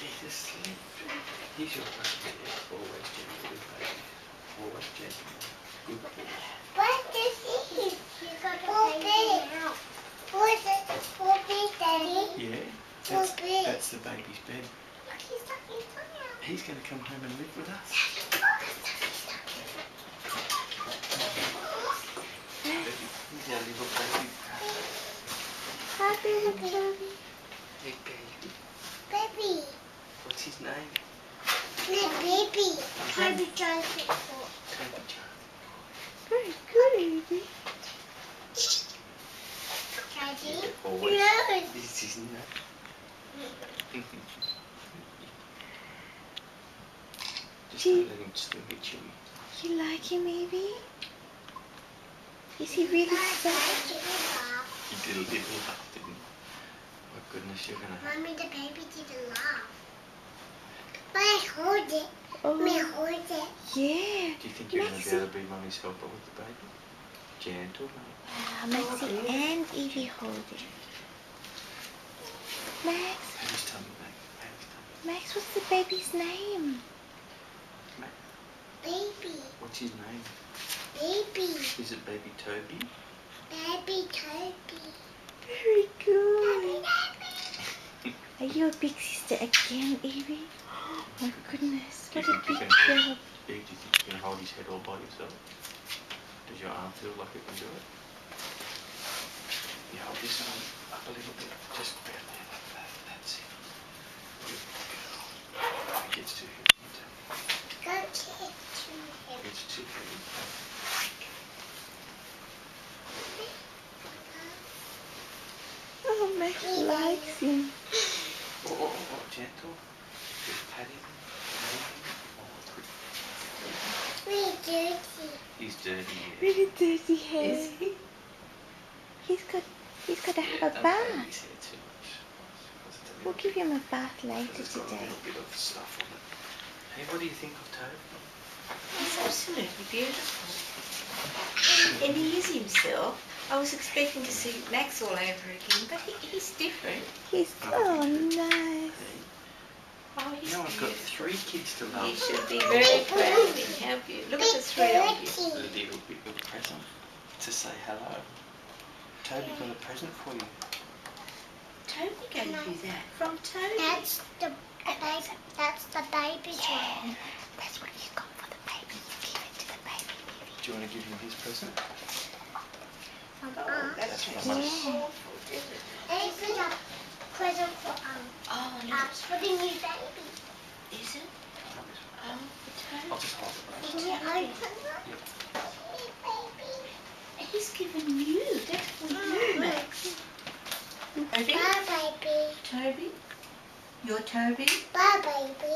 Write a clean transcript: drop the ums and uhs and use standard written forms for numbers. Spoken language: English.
Jesus, sleep. He's your baby. Always gentle with babies. Always gentle. Good boy. What is this? What is this for me, Daddy? Yeah, For me. that's the baby's bed. Look, he's stuck his tongue out. He's going to come home and live with us. He's our little baby. Happy, Hey, baby. baby. What's his name? My baby. Happy Johnson. Toby John. Very good, baby. Daddy? Always. Yes. This is his name. Just don't let him still get you. You like him, baby? Is he really soft? He did a little laugh, didn't he? My goodness, you're going to have... Mommy, the baby didn't laugh. But I hold it. Oh, May I hold it? yeah. Do you think you're going to be Maxie. able to be mummy's helper with the baby? Gentle, mate. Maxie and Evie hold it. Max, Have his tummy, mate. Have his tummy. Max, what's the baby's name? Baby. What's his name? Baby. Is it baby Toby? Baby Toby. Very good. Baby. Are you a big sister again, Evie? Oh my goodness, Do you what a think you big can hold, job. do you think you can hold his head all by yourself? Does your arm feel like it can do it? Yeah, hold this arm up a little bit. Just barely like that. That's it. Good girl. It gets too heavy. Go to him. It's too heavy. Oh, Max likes him. Gentle. Just pat him. Pat him. Really dirty. He's dirty. Yeah. Really dirty hair. Is he? He's got to have a Don't bath. pat his hair too much. We'll give him a bath later It's got a today. little bit of stuff on it. Hey, what do you think of Toby? He's absolutely beautiful. And he is himself. I was expecting to see Max all over again, but he's different. He's so nice. Oh, he's Now I've got beautiful. 3 kids to love. You should be very proud of him. How beautiful. Look at the 3 of you. A little bit of a present to say hello. Toby got a present for you. Toby gave you that. From Toby. That's the baby. That's the baby's one. That's what you got for the baby. Give it to the baby. Do you want to give him his present? Oh, that's That's really Yeah. awful, isn't it? And it's a present for Oh, no. us for the new baby. Is it? I'll just- Oh, for Toby. I'll just hold it. Right? Can you open that? Yep. Baby. He's given you. That's for you, Max. Toby? Bye, baby. Toby? You're Toby? Bye, baby.